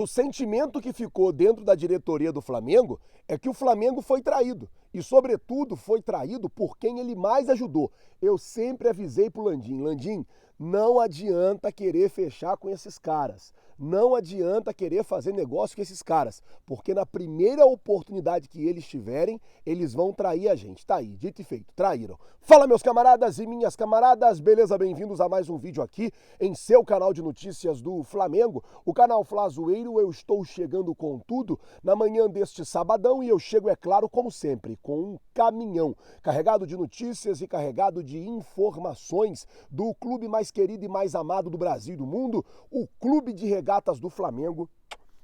O sentimento que ficou dentro da diretoria do Flamengo é que o Flamengo foi traído. E, sobretudo, foi traído por quem ele mais ajudou. Eu sempre avisei pro Landim, Landim, não adianta querer fechar com esses caras. Não adianta querer fazer negócio com esses caras. Porque na primeira oportunidade que eles tiverem, eles vão trair a gente. Tá aí, dito e feito, traíram. Fala, meus camaradas e minhas camaradas, beleza? Bem-vindos a mais um vídeo aqui em seu canal de notícias do Flamengo, o canal Flazoeiro. Eu estou chegando com tudo na manhã deste sabadão e eu chego, é claro, como sempre, com um caminhão carregado de notícias e carregado de informações do clube mais querido e mais amado do Brasil e do mundo, o Clube de Regatas do Flamengo,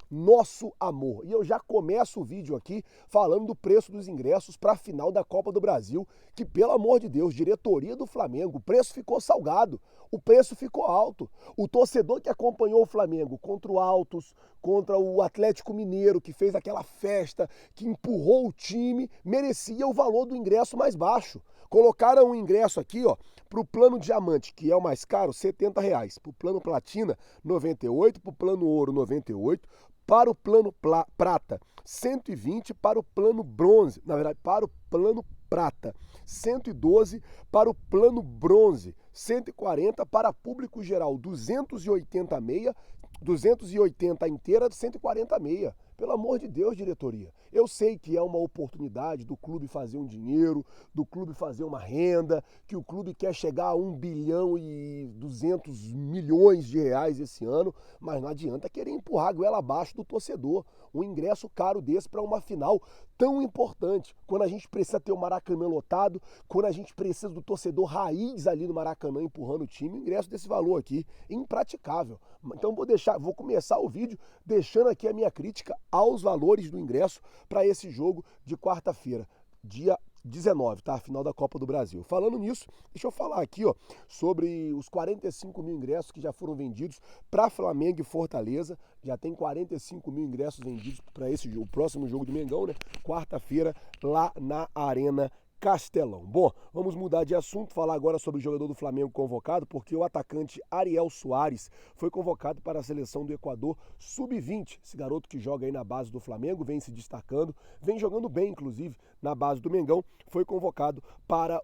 nosso amor. E eu já começo o vídeo aqui falando do preço dos ingressos para a final da Copa do Brasil, que, pelo amor de Deus, diretoria do Flamengo, o preço ficou salgado, o preço ficou alto. O torcedor que acompanhou o Flamengo contra o Altos, contra o Atlético Mineiro, que fez aquela festa, que empurrou o time, merecia o valor do ingresso mais baixo. Colocaram o ingresso aqui, ó, para o plano diamante, que é o mais caro, R$ 70. Para o plano platina, R$ 98. Para o plano ouro, R$ 98. Para o plano prata, 120. Para o plano bronze, na verdade, para o plano prata, 112. Para o plano bronze, 140. Para público geral, 280 meia, 280 inteira, 140 meia. Pelo amor de Deus, diretoria. Eu sei que é uma oportunidade do clube fazer um dinheiro, do clube fazer uma renda, que o clube quer chegar a 1 bilhão e 200 milhões de reais esse ano, mas não adianta querer empurrar a goela abaixo do torcedor. Um ingresso caro desse para uma final tão importante, quando a gente precisa ter o Maracanã lotado, quando a gente precisa do torcedor raiz ali no Maracanã empurrando o time, ingresso desse valor aqui, impraticável. Então vou começar o vídeo deixando aqui a minha crítica aos valores do ingresso para esse jogo de quarta-feira, dia 19, tá? Final da Copa do Brasil. Falando nisso, deixa eu falar aqui, ó, sobre os 45 mil ingressos que já foram vendidos para Flamengo e Fortaleza. Já tem 45 mil ingressos vendidos para o próximo jogo do Mengão, né? Quarta-feira, lá na Arena Castelão. Bom, vamos mudar de assunto, falar agora sobre o jogador do Flamengo convocado, porque o atacante Ariel Soares foi convocado para a seleção do Equador Sub-20. Esse garoto que joga aí na base do Flamengo, vem se destacando, vem jogando bem, inclusive, na base do Mengão, foi convocado para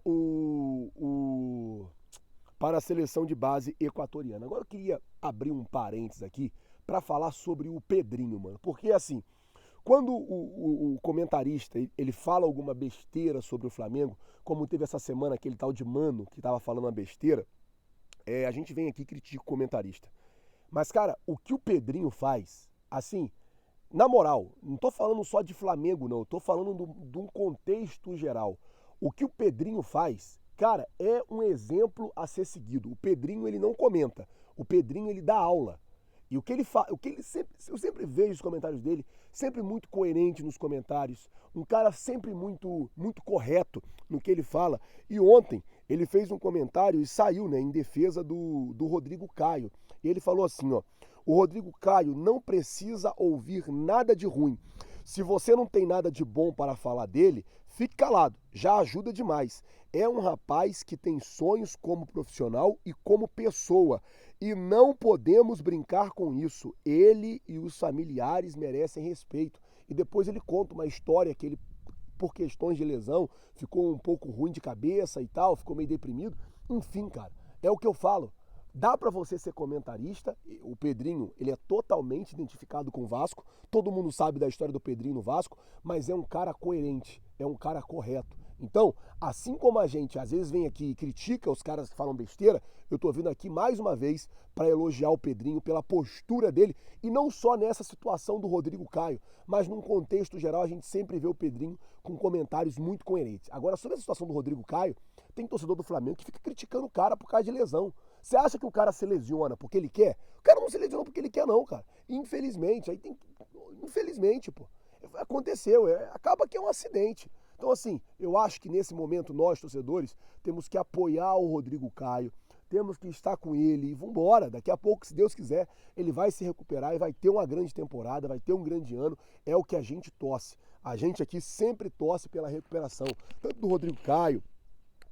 para a seleção de base equatoriana. Agora eu queria abrir um parênteses aqui para falar sobre o Pedrinho, mano, porque assim, quando o comentarista ele fala alguma besteira sobre o Flamengo, como teve essa semana aquele tal de Mano que estava falando uma besteira, a gente vem aqui e critica o comentarista. Mas, cara, o que o Pedrinho faz, assim, na moral, não tô falando só de Flamengo, não, tô falando de um contexto geral. O que o Pedrinho faz, cara, é um exemplo a ser seguido. O Pedrinho, ele não comenta, o Pedrinho, ele dá aula. E o que ele faz, eu sempre vejo os comentários dele, sempre muito coerente nos comentários, um cara sempre muito correto no que ele fala. E ontem ele fez um comentário e saiu, né, em defesa do Rodrigo Caio. E ele falou assim, ó: o Rodrigo Caio não precisa ouvir nada de ruim. Se você não tem nada de bom para falar dele, fique calado, já ajuda demais. É um rapaz que tem sonhos como profissional e como pessoa. E não podemos brincar com isso. Ele e os familiares merecem respeito. E depois ele conta uma história que ele, por questões de lesão, ficou um pouco ruim de cabeça e tal, ficou meio deprimido. Enfim, cara, é o que eu falo. Dá para você ser comentarista. O Pedrinho, ele é totalmente identificado com o Vasco. Todo mundo sabe da história do Pedrinho no Vasco, mas é um cara coerente, é um cara correto. Então, assim como a gente às vezes vem aqui e critica os caras que falam besteira, eu tô vindo aqui mais uma vez para elogiar o Pedrinho pela postura dele, e não só nessa situação do Rodrigo Caio, mas num contexto geral a gente sempre vê o Pedrinho com comentários muito coerentes. Agora, sobre a situação do Rodrigo Caio, tem torcedor do Flamengo que fica criticando o cara por causa de lesão. Você acha que o cara se lesiona porque ele quer? O cara não se lesiona porque ele quer, não, cara. Infelizmente, infelizmente, pô. Aconteceu, acaba que é um acidente. Então, assim, eu acho que nesse momento nós, torcedores, temos que apoiar o Rodrigo Caio, temos que estar com ele e vambora. Daqui a pouco, se Deus quiser, ele vai se recuperar e vai ter uma grande temporada, vai ter um grande ano. É o que a gente torce. A gente aqui sempre torce pela recuperação, tanto do Rodrigo Caio,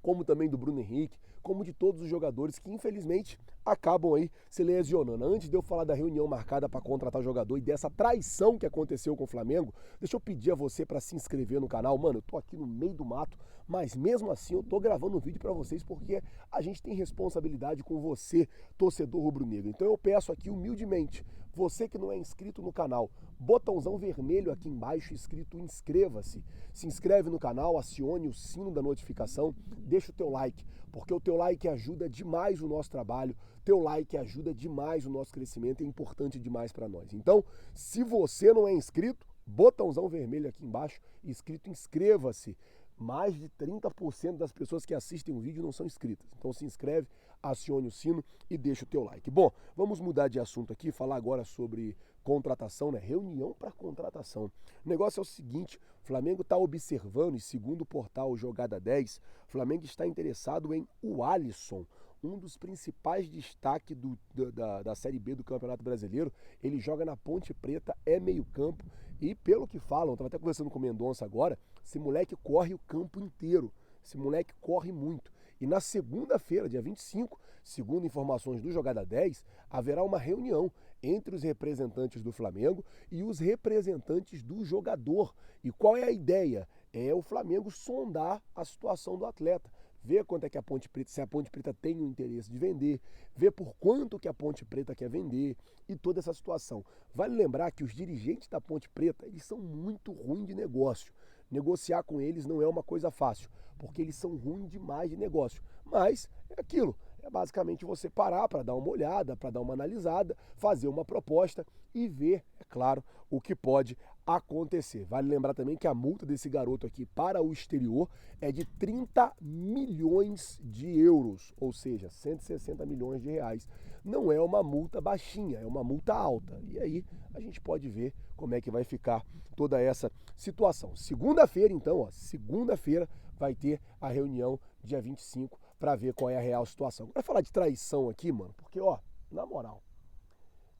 como também do Bruno Henrique, como de todos os jogadores que infelizmente acabam aí se lesionando. Antes de eu falar da reunião marcada para contratar o jogador e dessa traição que aconteceu com o Flamengo, deixa eu pedir a você para se inscrever no canal. Mano, eu tô aqui no meio do mato, mas mesmo assim eu tô gravando um vídeo para vocês porque a gente tem responsabilidade com você, torcedor rubro-negro. Então eu peço aqui humildemente, você que não é inscrito no canal, botãozão vermelho aqui embaixo escrito inscreva-se. Se inscreve no canal, acione o sino da notificação, deixa o teu like, porque o teu like ajuda demais o nosso trabalho, teu like ajuda demais o nosso crescimento, é importante demais para nós. Então, se você não é inscrito, botãozão vermelho aqui embaixo, escrito inscreva-se. Mais de 30% das pessoas que assistem o vídeo não são inscritas. Então se inscreve, acione o sino e deixa o teu like. Bom, vamos mudar de assunto aqui, falar agora sobre contratação, né? Reunião para contratação. O negócio é o seguinte, o Flamengo está observando, e segundo o portal Jogada 10, o Flamengo está interessado em o Alisson, um dos principais destaques da Série B do Campeonato Brasileiro. Ele joga na Ponte Preta, é meio campo, e pelo que falam, estava até conversando com o Mendonça agora, esse moleque corre o campo inteiro, esse moleque corre muito. E na segunda-feira, dia 25, segundo informações do Jogada 10, haverá uma reunião entre os representantes do Flamengo e os representantes do jogador. E qual é a ideia? É o Flamengo sondar a situação do atleta, ver quanto é que a Ponte Preta, se a Ponte Preta tem o interesse de vender, ver por quanto que a Ponte Preta quer vender e toda essa situação. Vale lembrar que os dirigentes da Ponte Preta, eles são muito ruins de negócio. Negociar com eles não é uma coisa fácil, porque eles são ruins demais de negócio. Mas é aquilo, é basicamente você parar para dar uma olhada, para dar uma analisada, fazer uma proposta e ver, é claro, o que pode acontecer. Vale lembrar também que a multa desse garoto aqui para o exterior é de 30 milhões de euros, ou seja, 160 milhões de reais. Não é uma multa baixinha, é uma multa alta. E aí a gente pode ver como é que vai ficar toda essa situação. Segunda-feira, então, segunda-feira vai ter a reunião dia 25 para ver qual é a real situação. Agora falar de traição aqui, mano, porque, na moral,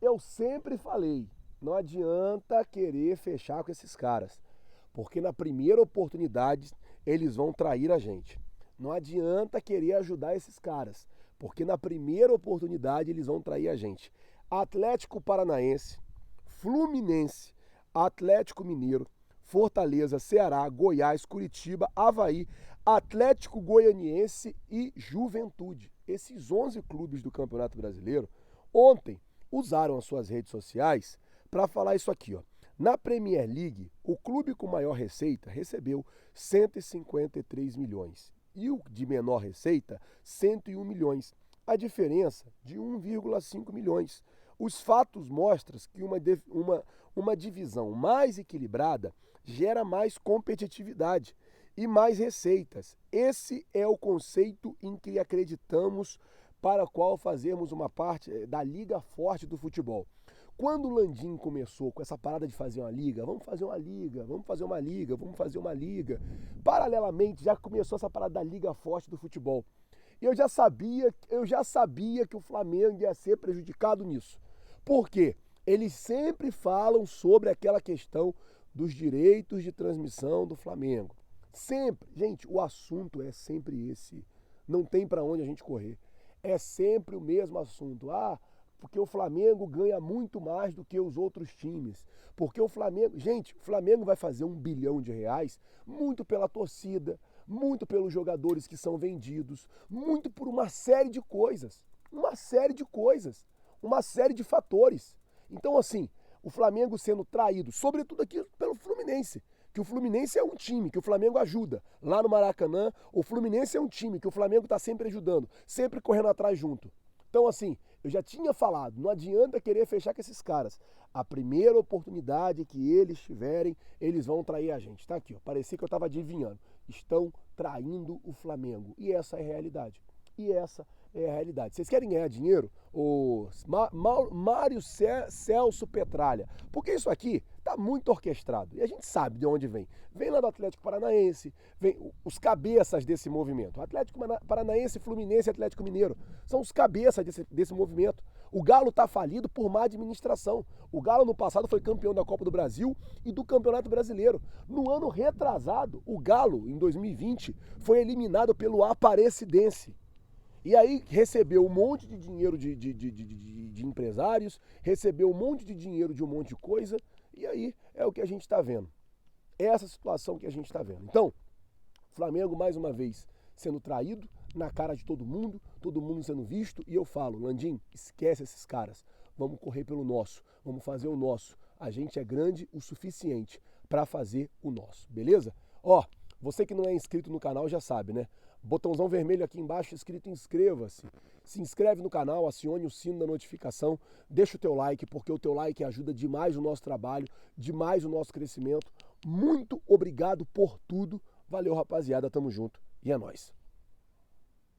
eu sempre falei, não adianta querer fechar com esses caras, porque na primeira oportunidade eles vão trair a gente. Não adianta querer ajudar esses caras, porque na primeira oportunidade eles vão trair a gente. Atlético Paranaense, Fluminense, Atlético Mineiro, Fortaleza, Ceará, Goiás, Curitiba, Avaí, Atlético Goianiense e Juventude. Esses 11 clubes do Campeonato Brasileiro ontem usaram as suas redes sociais para falar isso aqui, Na Premier League, o clube com maior receita recebeu 153 milhões e o de menor receita, 101 milhões. A diferença de 1,5 milhões. Os fatos mostram que uma divisão mais equilibrada gera mais competitividade e mais receitas. Esse é o conceito em que acreditamos, para o qual fazemos uma parte da liga forte do futebol. Quando o Landim começou com essa parada de fazer uma liga, vamos fazer uma liga, vamos fazer uma liga, vamos fazer uma liga, paralelamente já começou essa parada da liga forte do futebol. E eu já sabia que o Flamengo ia ser prejudicado nisso. Por quê? Eles sempre falam sobre aquela questão dos direitos de transmissão do Flamengo. Sempre. Gente, o assunto é sempre esse. Não tem para onde a gente correr. É sempre o mesmo assunto. Porque o Flamengo ganha muito mais do que os outros times. Porque o Flamengo... Gente, o Flamengo vai fazer R$1 bilhão muito pela torcida, muito pelos jogadores que são vendidos, muito por uma série de coisas. Uma série de fatores. Então, assim, o Flamengo sendo traído, sobretudo aqui pelo Fluminense, que o Fluminense é um time que o Flamengo ajuda. Lá no Maracanã, o Fluminense é um time que o Flamengo está sempre ajudando, sempre correndo atrás junto. Então, assim, eu já tinha falado, não adianta querer fechar com esses caras. A primeira oportunidade que eles tiverem, eles vão trair a gente. Tá aqui, parecia que eu estava adivinhando. Estão traindo o Flamengo. E essa é a realidade. Vocês querem ganhar dinheiro? Mário Celso Petralha. Porque isso aqui está muito orquestrado. E a gente sabe de onde vem. Vem lá do Atlético Paranaense, vem os cabeças desse movimento. Atlético Paranaense, Fluminense e Atlético Mineiro. São os cabeças desse movimento. O Galo está falido por má administração. O Galo no passado foi campeão da Copa do Brasil e do Campeonato Brasileiro. No ano retrasado, o Galo, em 2020, foi eliminado pelo Aparecidense. E aí recebeu um monte de dinheiro de empresários, recebeu um monte de dinheiro de um monte de coisa, e aí é o que a gente está vendo. É essa situação que a gente está vendo. Então, Flamengo, mais uma vez, sendo traído na cara de todo mundo sendo visto, e eu falo, Landim, esquece esses caras, vamos correr pelo nosso, vamos fazer o nosso. A gente é grande o suficiente para fazer o nosso, beleza? Ó, você que não é inscrito no canal já sabe, né? Botãozão vermelho aqui embaixo escrito inscreva-se. Se inscreve no canal, acione o sino da notificação, deixa o teu like, porque o teu like ajuda demais o nosso trabalho, demais o nosso crescimento. Muito obrigado por tudo. Valeu, rapaziada, tamo junto e é nóis.